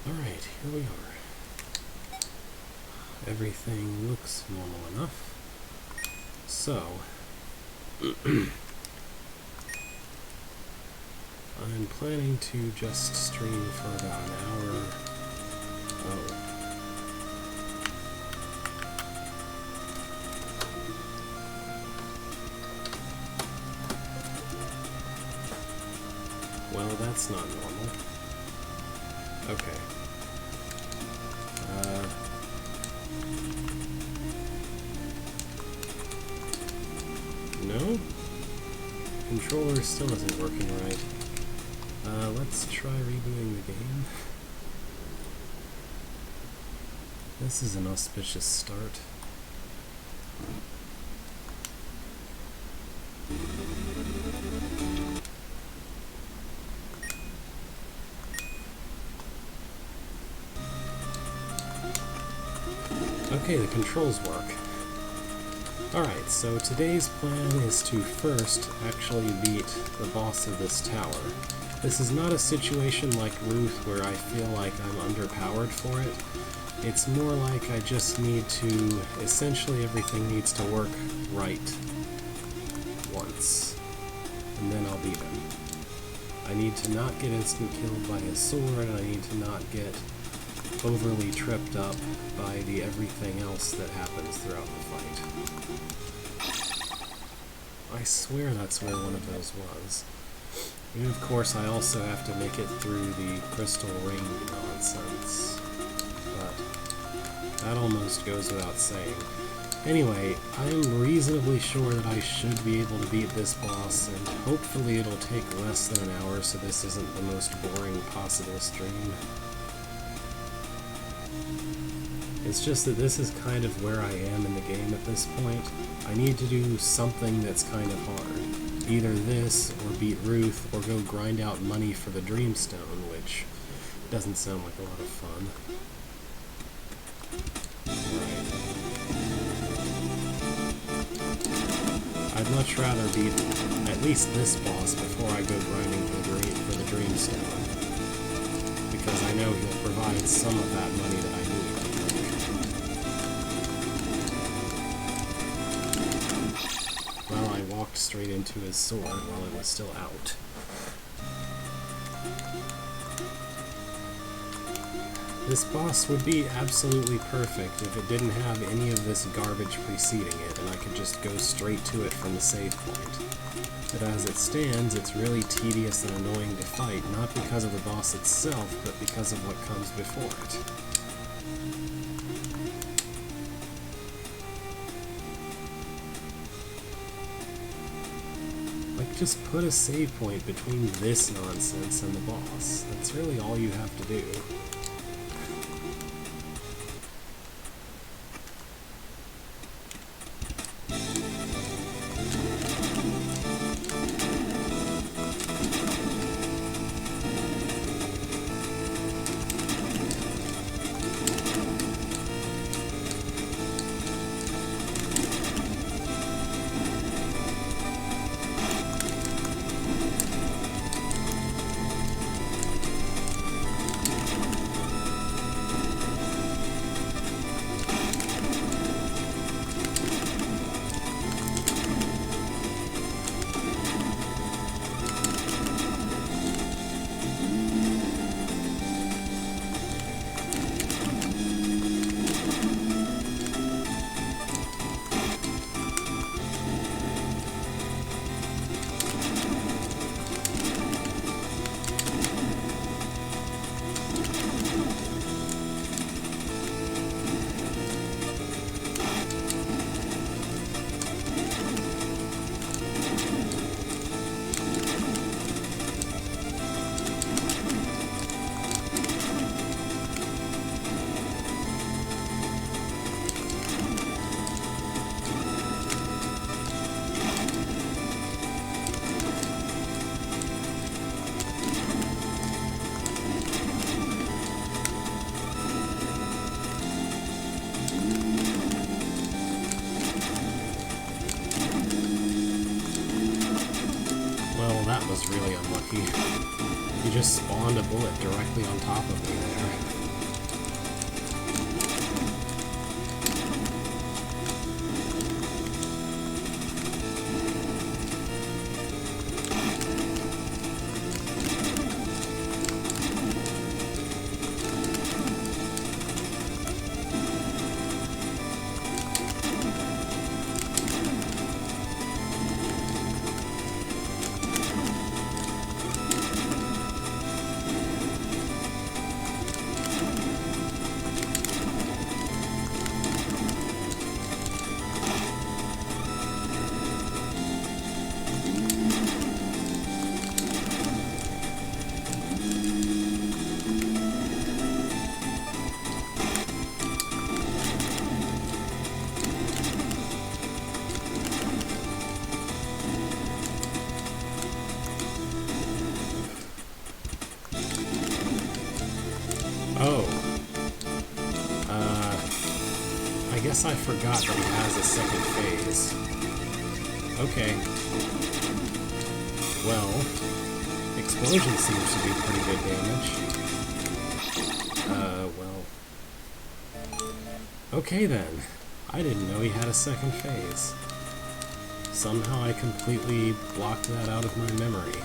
Alright, here we are. Everything looks normal enough. So, I'm planning to just stream for about an hour. Oh. Well, that's not normal. Okay. No? Controller still isn't working right. Let's try rebooting the game. This is an auspicious start. Okay, the controls work. Alright, so today's plan is to first actually beat the boss of this tower. This is not a situation like Ruth where I feel like I'm underpowered for it. It's more like I just need to... essentially everything needs to work right once. And then I'll beat him. I need to not get instant killed by his sword, and I need to not get overly tripped up by the everything else that happens throughout the fight. I swear that's where one of those was. And of course I also have to make it through the crystal ring nonsense. But that almost goes without saying. Anyway, I'm reasonably sure that I should be able to beat this boss, and hopefully it'll take less than an hour so this isn't the most boring possible stream. It's just that this is kind of where I am in the game at this point. I need to do something that's kind of hard. Either this, or beat Ruth, or go grind out money for the Dreamstone, which doesn't sound like a lot of fun. Right. I'd much rather beat at least this boss before I go grinding for the Dreamstone, because I know he'll provide some of that money that I need. Well, I walked straight into his sword while it was still out. This boss would be absolutely perfect if it didn't have any of this garbage preceding it, and I could just go straight to it from the save point. But as it stands, it's really tedious and annoying to fight, not because of the boss itself, but because of what comes before it. Just put a save point between this nonsense and the boss. That's really all you have to do. he just spawned a bullet directly on top of me there. Oh. I guess I forgot that he has a second phase. Okay. Well, explosion seems to do pretty good damage. Well. Okay then. I didn't know he had a second phase. Somehow I completely blocked that out of my memory.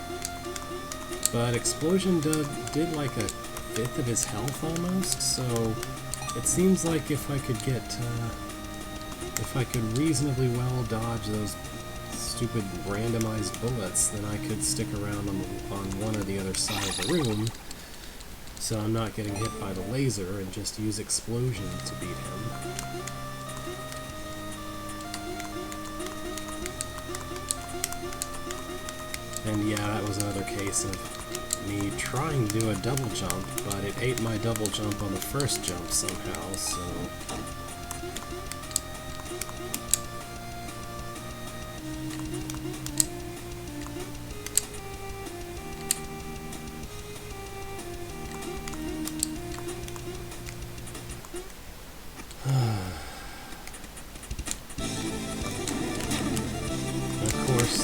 But explosion did like a fifth of his health almost, so it seems like if I could get, if I could reasonably well dodge those stupid randomized bullets, then I could stick around on one or the other side of the room, so I'm not getting hit by the laser, and just use explosion to beat him. And yeah, that was another case of me trying to do a double jump, but it ate my double jump on the first jump somehow, so...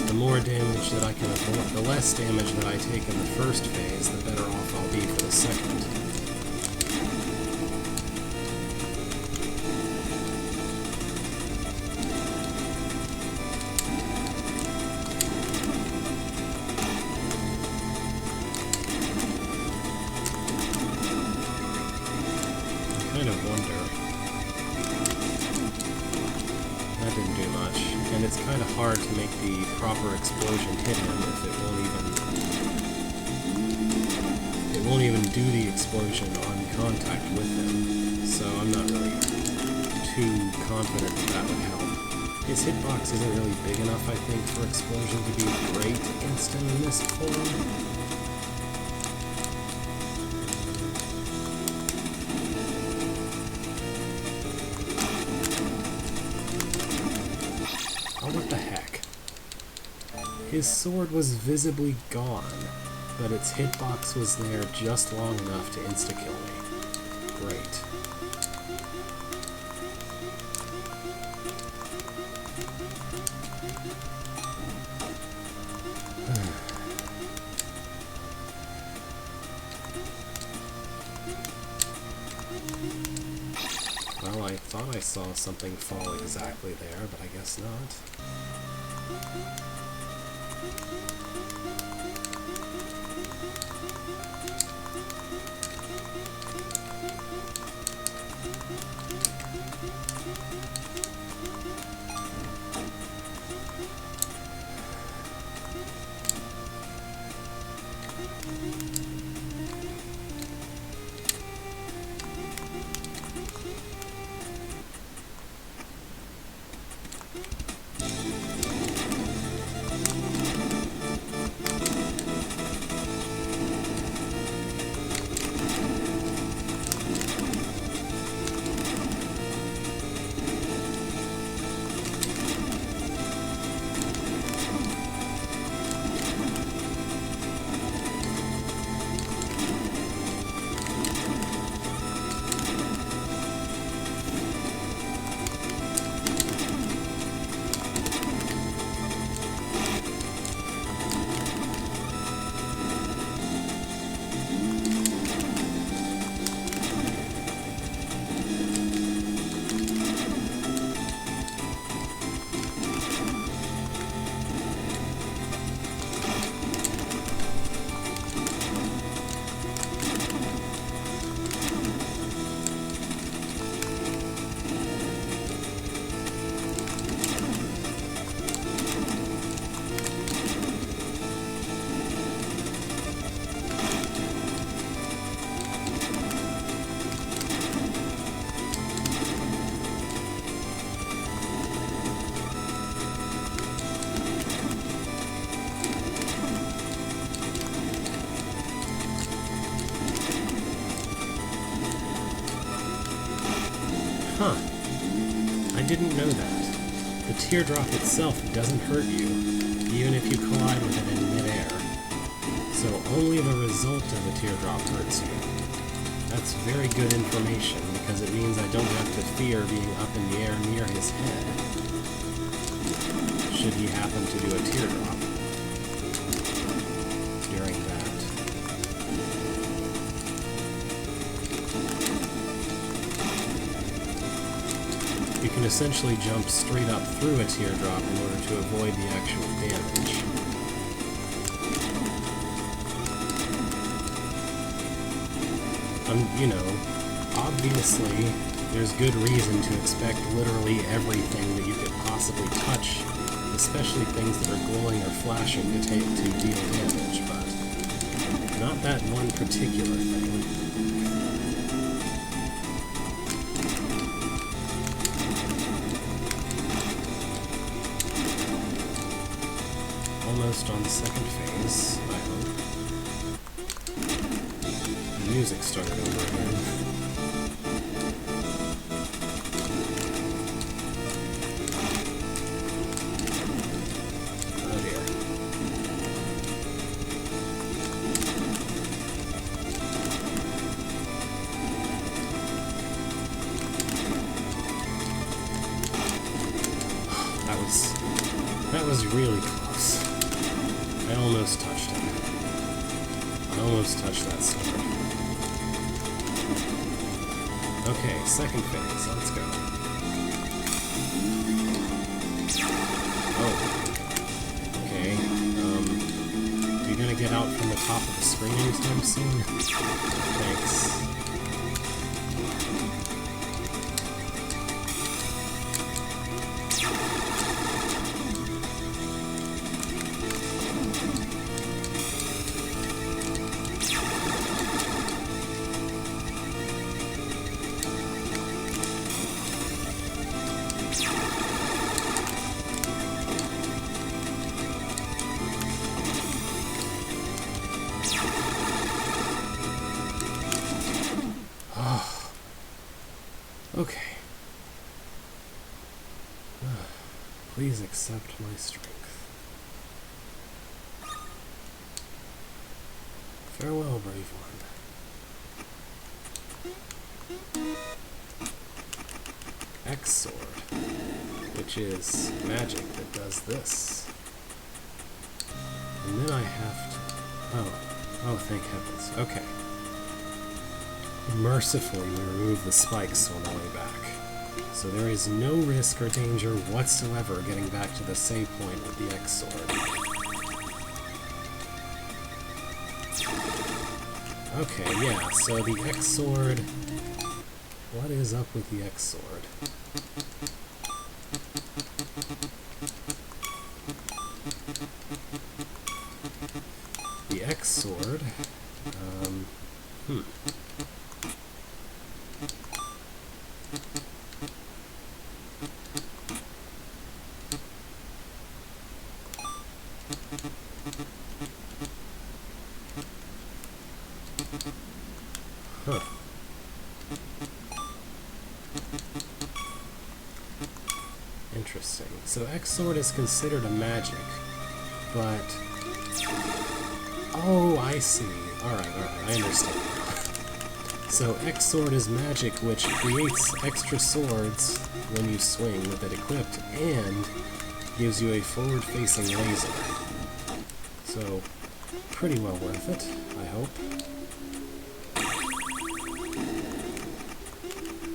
The more damage that I can avoid, the less damage that I take in the first phase, the better off I'll be for the second. I kind of wonder. That didn't do much. And it's kind of hard to make the proper explosion hit him if it won't even do the explosion on contact with him. So I'm not really too confident that would help. His hitbox isn't really big enough, I think, for explosion to be great against him in this form. What the heck? His sword was visibly gone, but its hitbox was there just long enough to insta-kill me. Great. Well, I thought I saw something fall exactly there, but I guess not. Huh. I didn't know that. The teardrop itself doesn't hurt you, even if you collide with it in midair. So only the result of the teardrop hurts you. That's very good information, because it means I don't have to fear being up in the air near his head, should he happen to do a teardrop during that. You can essentially jump straight up through a teardrop in order to avoid the actual damage. You know, obviously, there's good reason to expect literally everything that you could possibly touch, especially things that are glowing or flashing to deal damage, but not that one particular thing. Almost on the second phase, I hope. The music started over again. Oh dear. That was really close. I almost touched him. I almost touched that sword. Okay, second phase. Let's go. Oh. Okay. You gonna get out from the top of the screen anytime soon? Thanks. Okay. Please accept my strength. Farewell, brave one. X sword, which is magic that does this. And then I have to... Oh, thank heavens. Okay. Mercifully, we remove the spikes on the way back. So there is no risk or danger whatsoever getting back to the save point with the X sword. Okay, yeah, so the X sword... What is up with the X sword? The X sword... Huh. Interesting. So X-Sword is considered a magic, but... Oh, I see. Alright, I understand now. So X-Sword is magic which creates extra swords when you swing with it equipped, and gives you a forward-facing laser. So, pretty well worth it, I hope.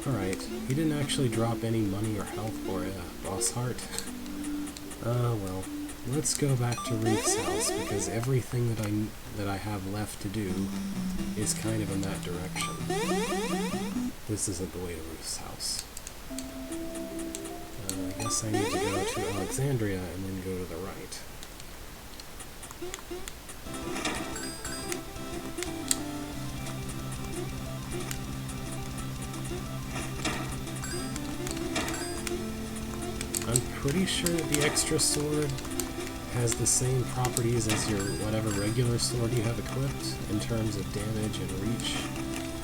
Alright, he didn't actually drop any money or health for a boss heart. Well, let's go back to Ruth's house, because everything that I have left to do is kind of in that direction. This isn't the way to Ruth's house. I guess I need to go to Alexandria and then go to the right. I'm pretty sure that the extra sword has the same properties as your whatever regular sword you have equipped in terms of damage and reach.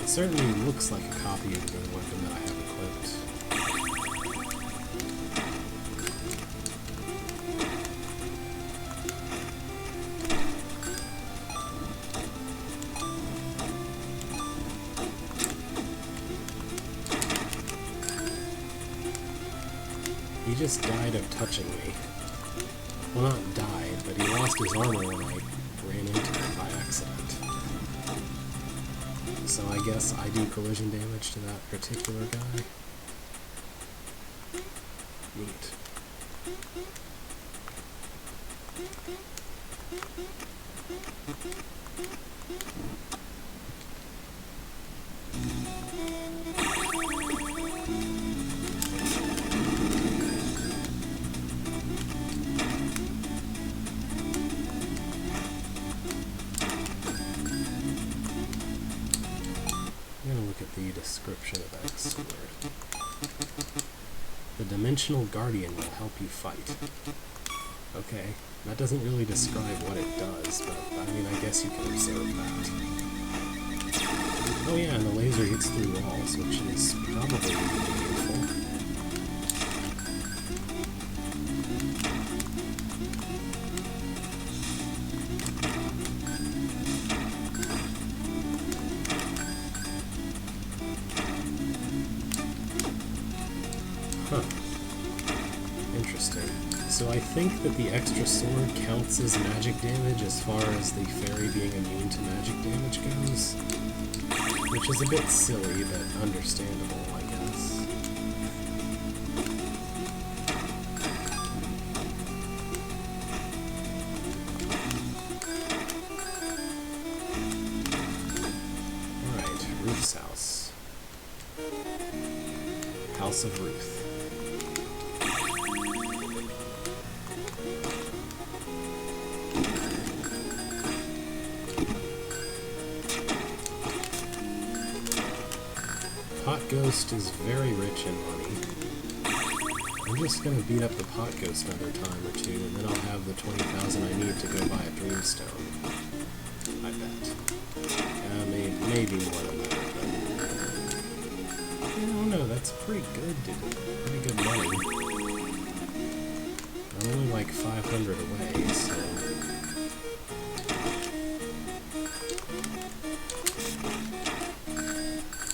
It certainly looks like a copy of the weapon that I have equipped. just died of touching me. Well, not died, but he lost his armor when I ran into it by accident. So I guess I do collision damage to that particular guy. Neat. I'm gonna look at the description of X Sword. The Dimensional Guardian will help you fight. Okay, that doesn't really describe what it does, but I mean, I guess you can observe that. Oh yeah, and the laser hits through walls, which is probably useful. Huh. Interesting. So I think that the extra sword counts as magic damage as far as the fairy being immune to magic damage goes. Which is a bit silly, but understandable, I guess. Alright, Ruth's house. House of Ruth. Pot Ghost is very rich in money. I'm just gonna beat up the Pot Ghost another time or two, and then I'll have the 20,000 I need to go buy a Dreamstone. I bet. Maybe more than that, but... I don't know, that's pretty good, dude. Pretty good money. I'm only like 500 away, so...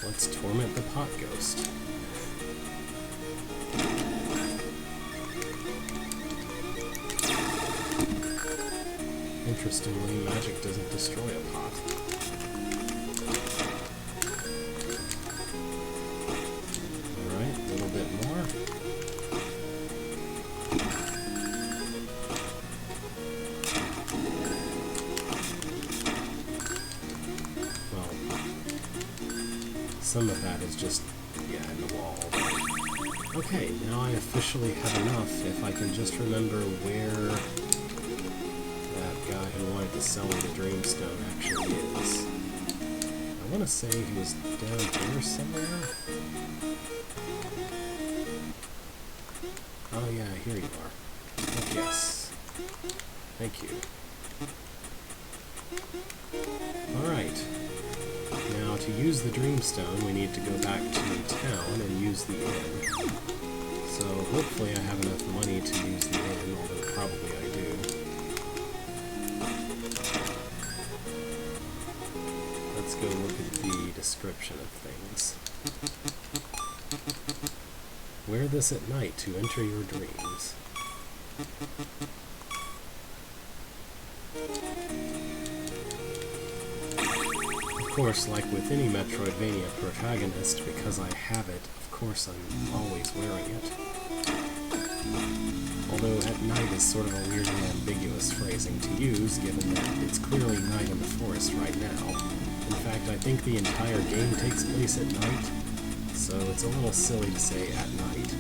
Let's torment the Pot Ghost. Interestingly, magic doesn't destroy a pot. Alright, a little bit more. Some of that is just, yeah, in the wall. Okay, now I officially have enough if I can just remember where that guy who wanted to sell me the Dreamstone actually is. I want to say he was down here somewhere. Oh yeah, here you are. Oh, yes. Thank you. Alright. Now, to use the Dreamstone, we need to go back to town and use the inn. So, hopefully I have enough money to use the inn, although probably I do. Let's go look at the description of things. Wear this at night to enter your dreams. Of course, like with any Metroidvania protagonist, because I have it, of course I'm always wearing it. Although at night is sort of a weirdly ambiguous phrasing to use, given that it's clearly night in the forest right now. In fact, I think the entire game takes place at night, so it's a little silly to say at night.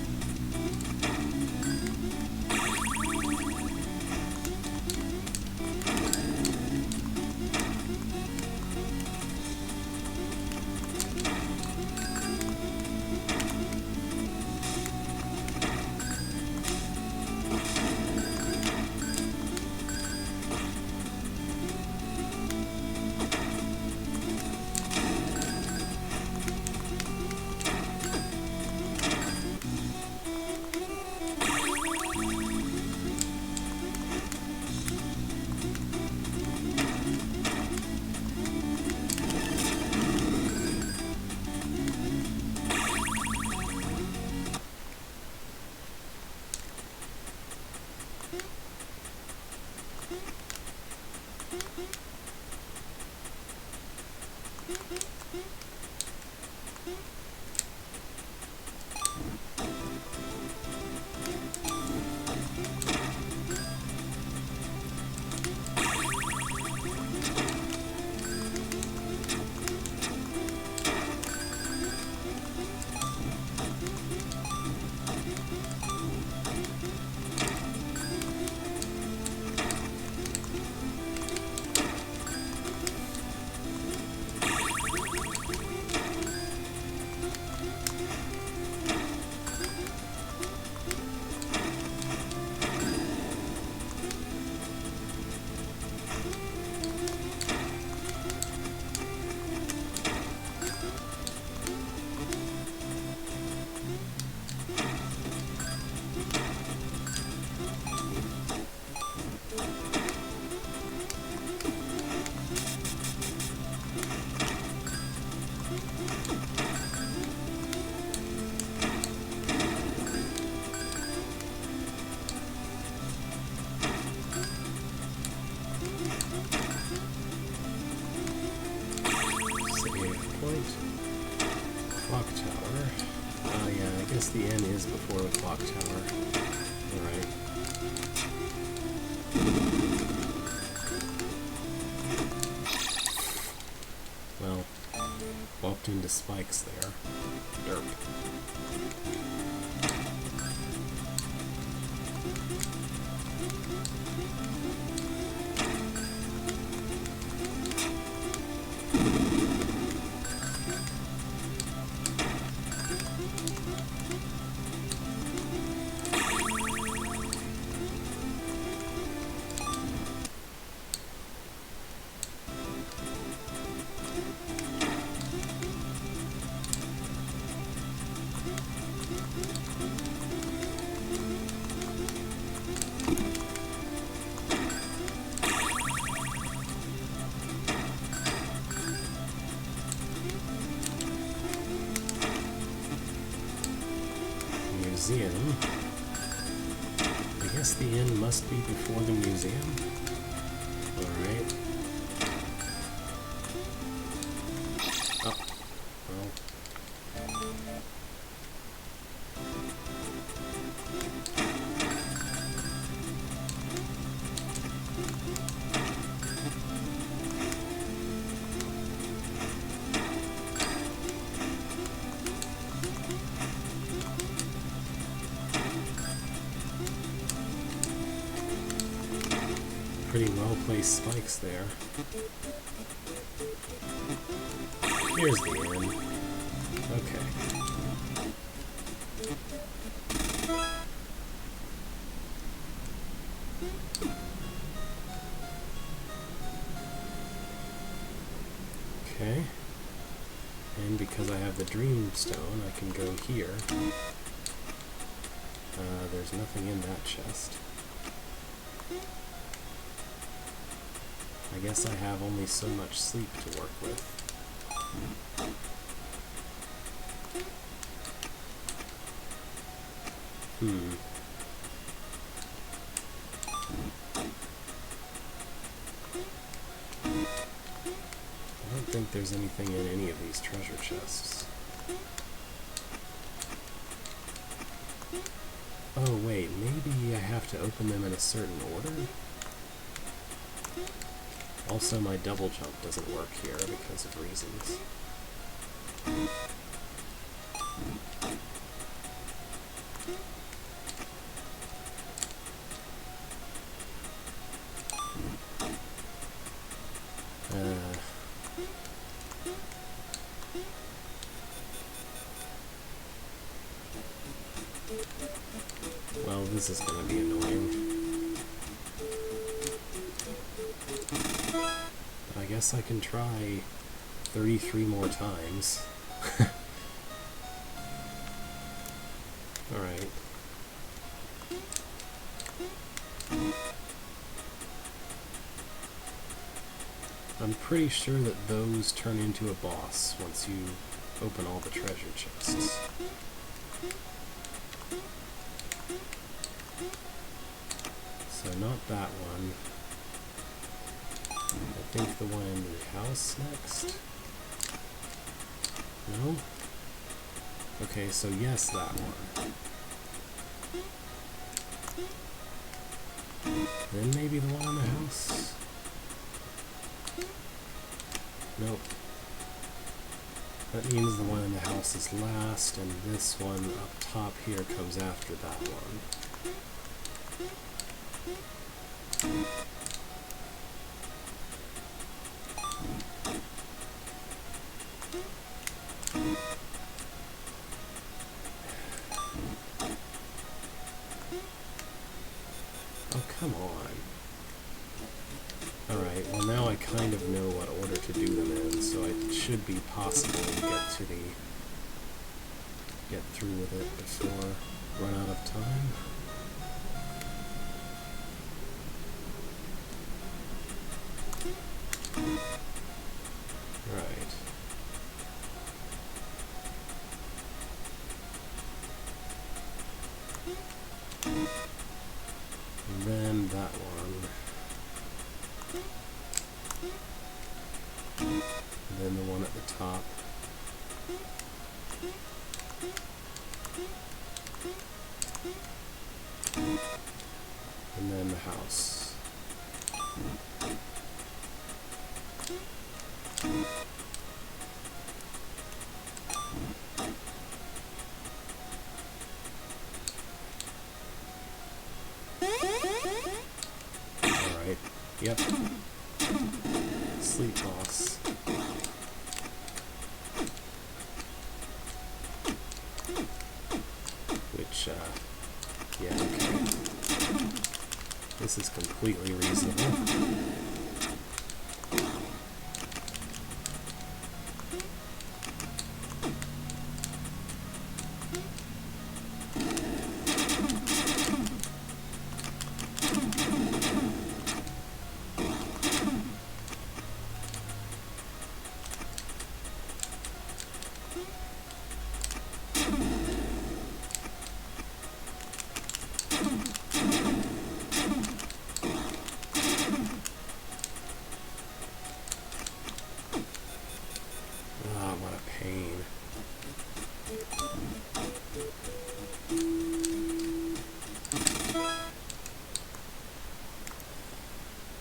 Clock tower. Oh yeah, I guess the N is before the clock tower. Alright. Well, walked into spikes there. Derp. Museum. I guess the inn must be before the museum. Alright. Oh. Well. Pretty well placed spikes there. Here's the end. Okay. Okay. And because I have the dream stone, I can go here. There's nothing in that chest. I guess I have only so much sleep to work with. I don't think there's anything in any of these treasure chests. Oh wait, maybe I have to open them in a certain order? Also, my double jump doesn't work here because of reasons. Well, this is going to be annoying. But I guess I can try 33 more times. Alright. I'm pretty sure that those turn into a boss once you open all the treasure chests. So not that one. I think the one in the house next. No? Okay, so yes, that one. Then maybe the one in the house? Nope. That means the one in the house is last, and this one up top here comes after that one. Oh, come on. Alright, well now I kind of know what order to do them in, so it should be possible to get through with it before I run out of time. Right. And then that one. And then the one at the top. And then the house. Alright, yep. Sleep boss. Which, yeah, okay. This is completely reasonable.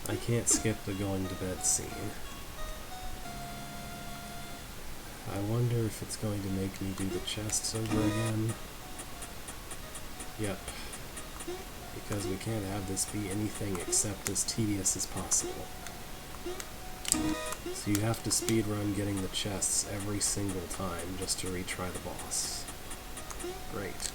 I can't skip the going to bed scene. I wonder if it's going to make me do the chests over again. Yep. Because we can't have this be anything except as tedious as possible. So you have to speedrun getting the chests every single time just to retry the boss. Great.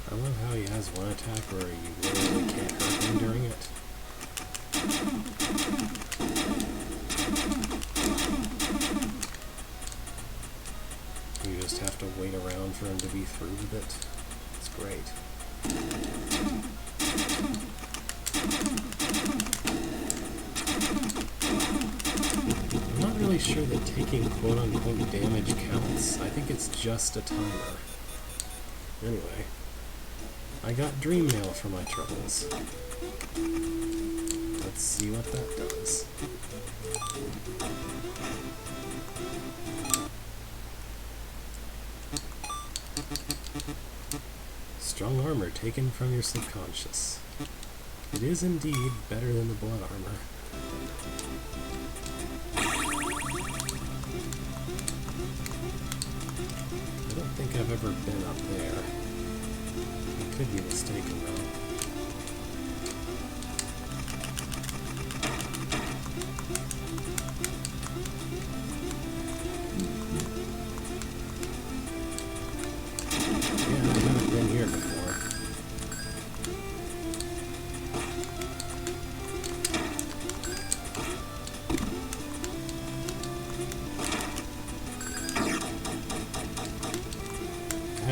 I love how he has one attack where you literally can't hurt him during it. You just have to wait around for him to be through with it. It's great. I'm not really sure that taking quote-unquote damage counts. I think it's just a timer. Anyway. I got dream mail for my troubles. Let's see what that does. Strong armor taken from your subconscious. It is indeed better than the blood armor. I don't think I've ever been up there. Could be mistaken though.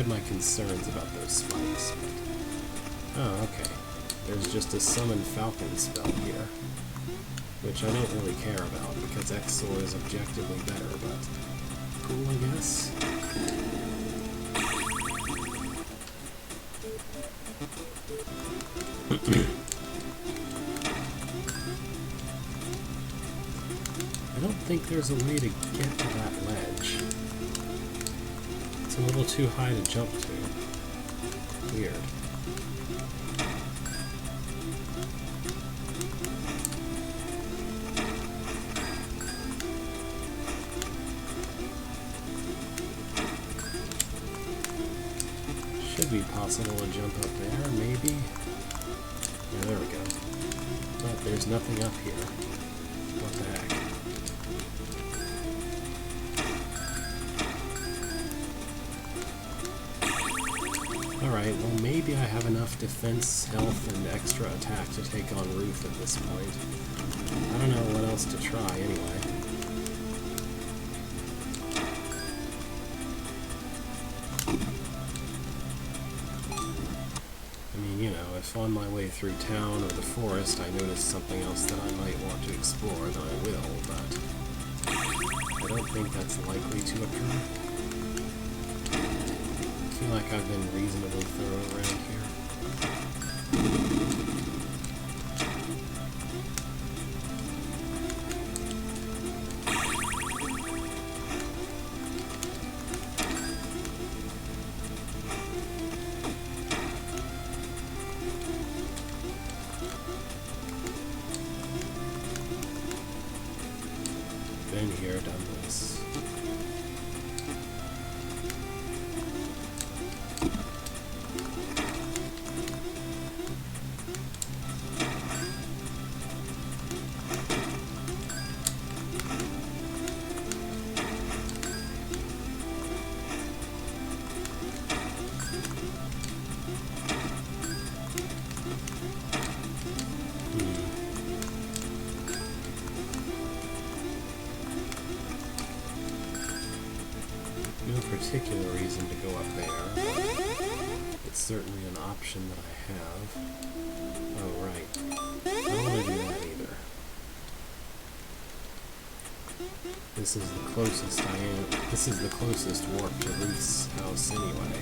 had my concerns about those spikes. But... oh, okay. There's just a Summon Falcon spell here, which I don't really care about because Exor is objectively better, but cool, I guess. I don't think there's a way to get to that ledge. It's a little too high to jump to. Weird. Should be possible to jump up there, maybe? Yeah, there we go. But there's nothing up here. What the heck? Alright, well maybe I have enough defense, health, and extra attack to take on Ruth at this point. I don't know what else to try anyway. If on my way through town or the forest I notice something else that I might want to explore, then I will, but I don't think that's likely to occur. I feel like I've been reasonably thorough around here. Been here, done this. No particular reason to go up there. It's certainly an option that I have. Oh, right. I don't want to do that either. This is the closest I am. This is the closest warp to Ruth's house anyway.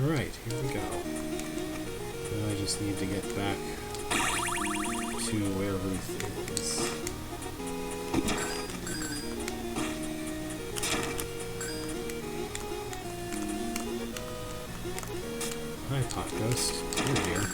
Alright, here we go. Now I just need to get back to where Ruth is. Hi, Pot Ghost. You're here.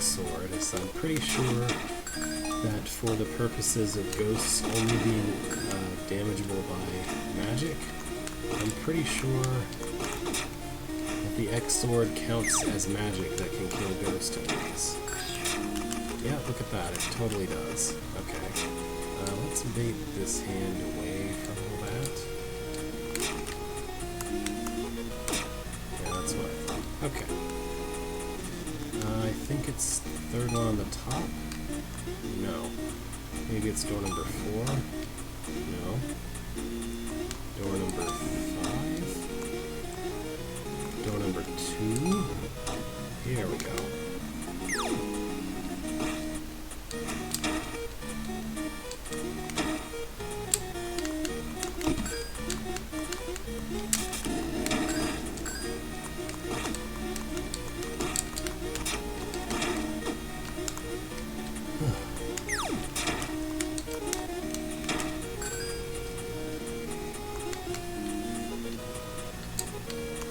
sword is I'm pretty sure that for the purposes of ghosts only being damageable by magic, I'm pretty sure that the X sword counts as magic that can kill ghost enemies. Yeah, look at that, it totally does. Okay. Let's bait this hand away from all that. Yeah, that's what I thought. Okay. I think it's the third one on the top. No. Maybe it's door number 4. No. Door number 5. Door number 2. Here we go.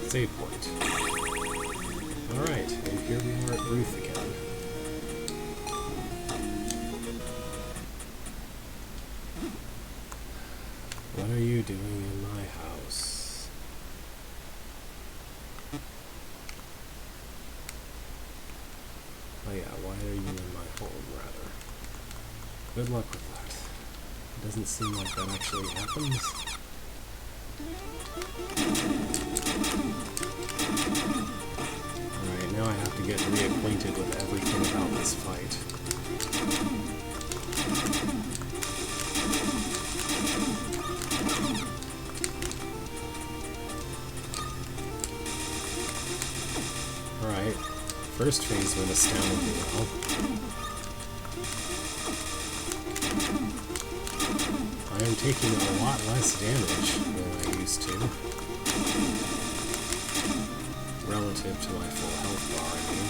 Save point. Alright, and here we are at Ruth again. What are you doing in my house? Oh yeah, why are you in my home, rather? Good luck with that. It doesn't seem like that actually happens. Alright, now I have to get reacquainted with everything about this fight. Alright, first phase went astoundingly well. I am taking a lot less damage than I used to. Relative to my full health bar, I mean.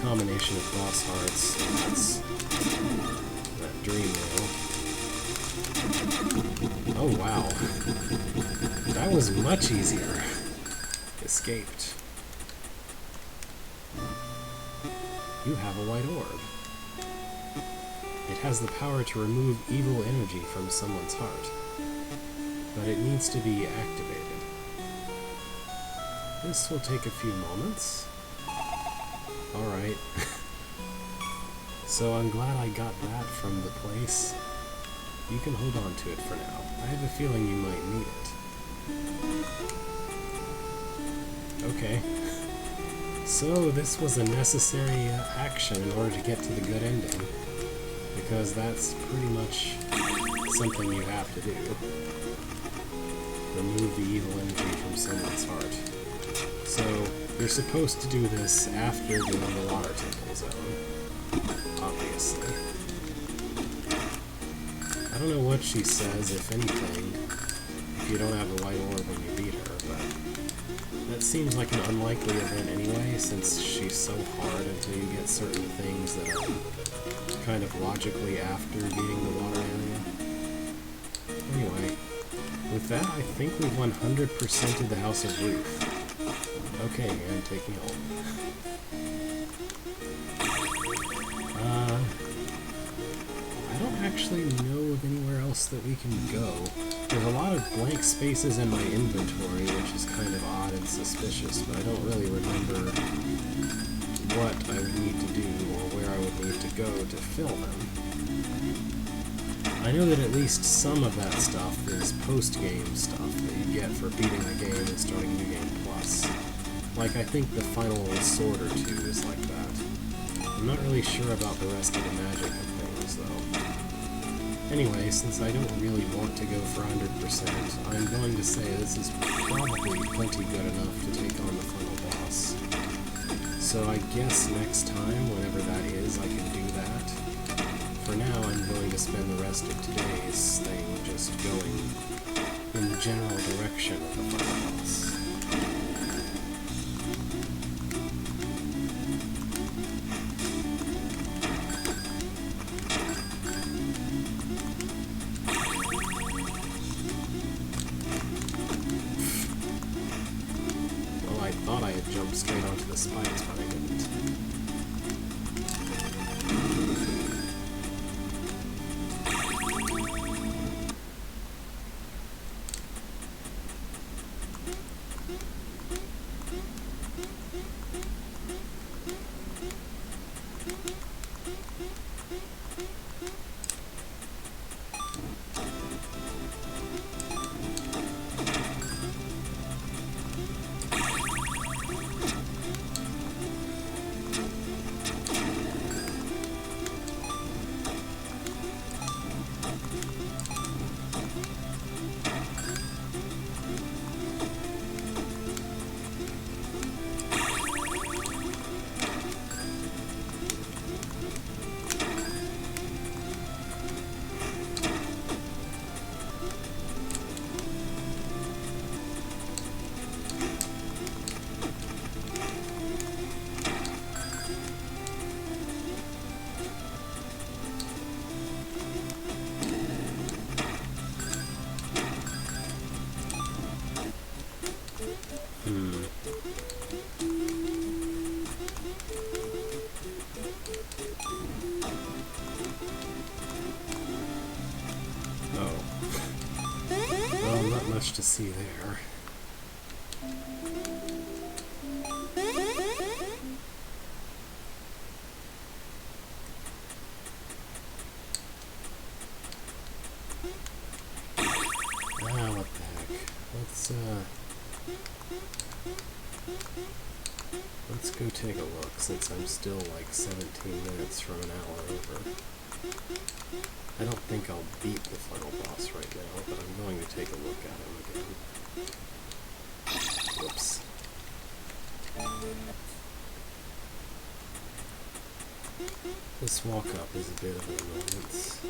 Combination of boss hearts, and that's that dream mill. Oh wow. That was much easier. Escaped. You have a white orb. It has the power to remove evil energy from someone's heart, but it needs to be activated. This will take a few moments. Alright. So I'm glad I got that from the place. You can hold on to it for now. I have a feeling you might need it. Okay. So this was a necessary action in order to get to the good ending. Because that's pretty much something you have to do. Remove the evil energy from someone's heart. So, you're supposed to do this after doing the water temple zone. Obviously. I don't know what she says, if anything, if you don't have a white orb when you beat her, but that seems like an unlikely event anyway, since she's so hard until you get certain things that are kind of logically after beating the water area. Anyway, with that, I think we've 100%ed the House of Ruth. Okay, I'm taking home. I don't actually know of anywhere else that we can go. There's a lot of blank spaces in my inventory, which is kind of odd and suspicious, but I don't really remember what I would need to do or where I would need to go to fill them. I know that at least some of that stuff is post-game stuff that you get for beating the game and starting New Game Plus. Like, I think the final sword or two is like that. I'm not really sure about the rest of the magic and things, though. Anyway, since I don't really want to go for 100%, I'm going to say this is probably plenty good enough to take on the final boss. So I guess next time, whenever that is, I can do that. For now, I'm going to spend the rest of today's thing just going in the general direction of the final boss. Well, I thought I had jumped straight onto the spikes, but I didn't. much to see there. What the heck? Let's go take a look, since I'm still like 17 minutes from an hour over. I don't think I'll beat the final boss right now, but I'm going to take a look at him again. Whoops. This walk-up is a bit of an annoyance,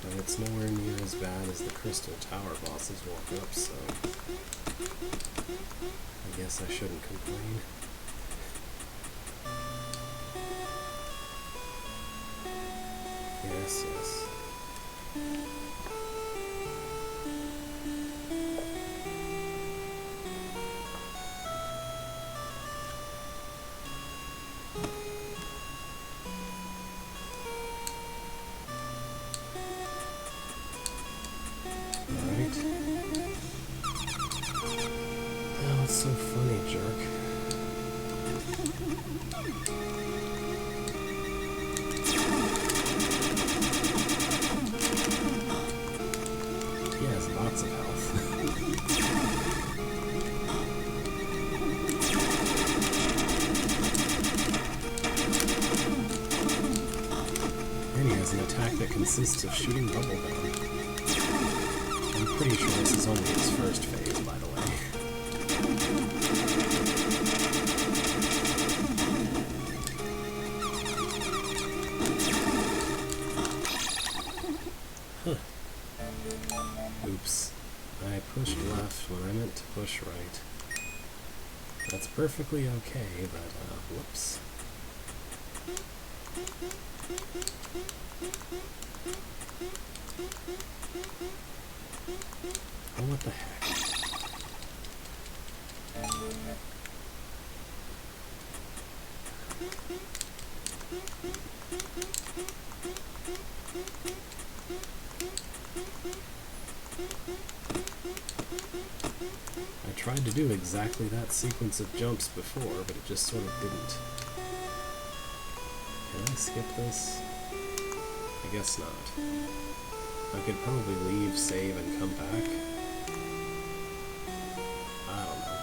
but it's nowhere near as bad as the Crystal Tower boss's walk-up, so I guess I shouldn't complain. Yes, yes. Alright. Oh, it's so funny, jerk. He has lots of health. And he has an attack that consists of shooting bubble gum. I'm pretty sure this is only his first phase, by the way. Huh. Oops. I pushed left when I meant to push right. That's perfectly okay, but, whoops. Oh, what the heck? I tried to do exactly that sequence of jumps before, but it just sort of didn't. Can I skip this? I guess not. I could probably leave, save, and come back. I don't know.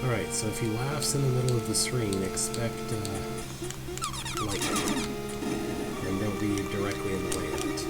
Alright, so if he laughs in the middle of the screen, expect lightning. And don't be directly in the way of it.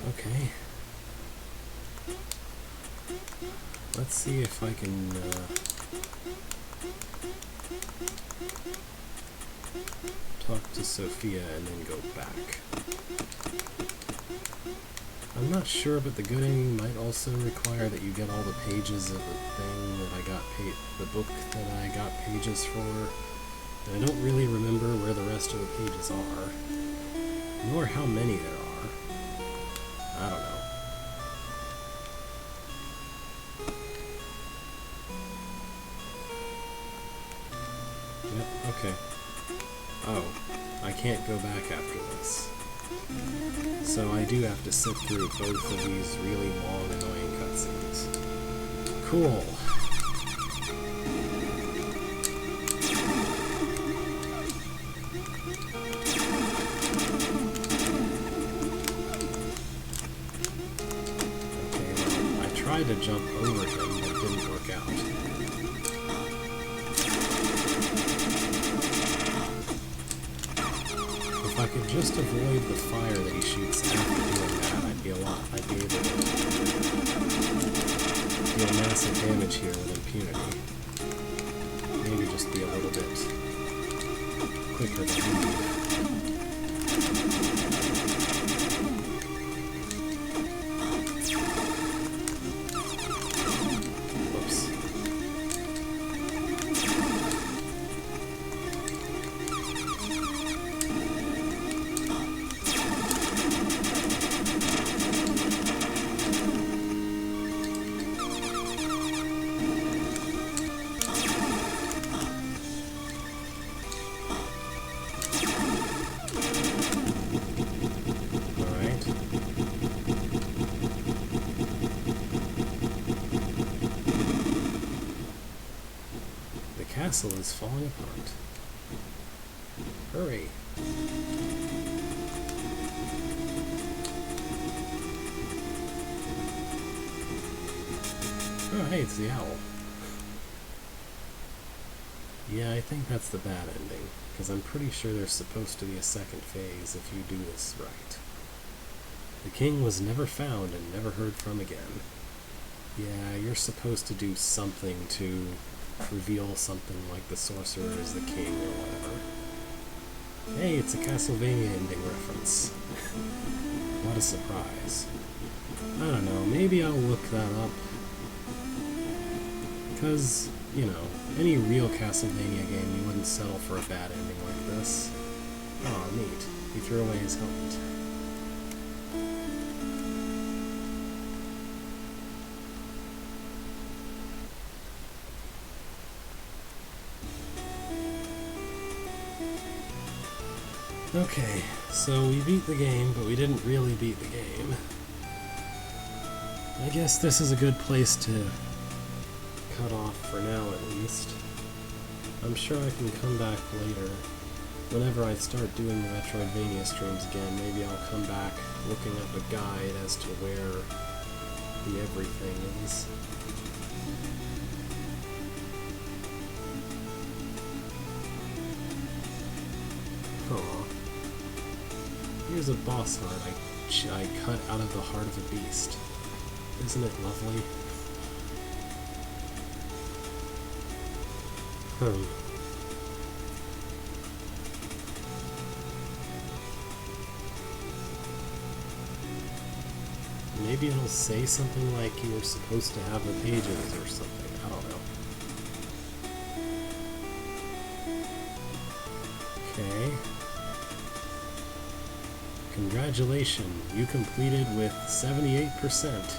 Okay. Let's see if I can talk to Sophia and then go back. I'm not sure, but the good ending might also require that you get all the pages of the thing that I got the book that I got pages for. And I don't really remember where the rest of the pages are, nor how many there are. I don't know. Yep, okay. Oh, I can't go back after this. So I do have to sit through both of these really long, annoying cutscenes. Cool. tried to jump over him, but it didn't work out. If I could just avoid the fire that he shoots after doing that, I'd be able to deal massive damage here with impunity. Maybe just be a little bit quicker to move. The castle is falling apart. Hurry. Oh, hey, it's the owl. Yeah, I think that's the bad ending, because I'm pretty sure there's supposed to be a second phase if you do this right. The king was never found and never heard from again. Yeah, you're supposed to do something to reveal something like the sorcerer is the king or whatever. Hey, it's a Castlevania ending reference. What a surprise. I don't know, maybe I'll look that up. Because, you know, any real Castlevania game, you wouldn't settle for a bad ending like this. Aw, neat. He threw away his helmet. Okay, so we beat the game, but we didn't really beat the game. I guess this is a good place to cut off for now, at least. I'm sure I can come back later. Whenever I start doing the Metroidvania streams again, maybe I'll come back looking up a guide as to where the everything is. Aww. Here's a boss heart I cut out of the heart of a beast. Isn't it lovely? Maybe it'll say something like you were supposed to have the pages or something. I don't know. Okay. Congratulations, you completed with 78%.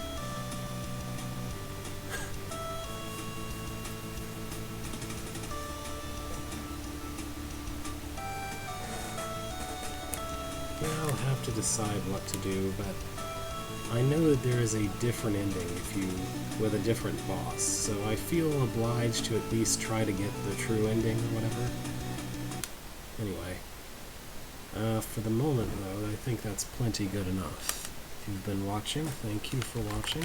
Yeah, I'll have to decide what to do, but I know that there is a different ending with a different boss, so I feel obliged to at least try to get the true ending or whatever. Anyway. For the moment, though, I think that's plenty good enough. If you've been watching, thank you for watching.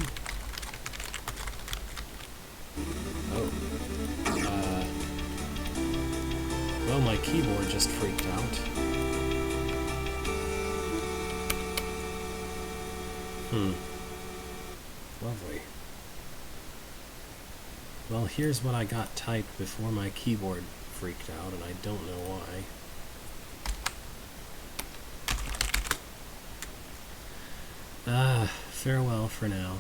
Oh. Well, my keyboard just freaked out. Lovely. Well, here's what I got typed before my keyboard freaked out, and I don't know why. Farewell for now.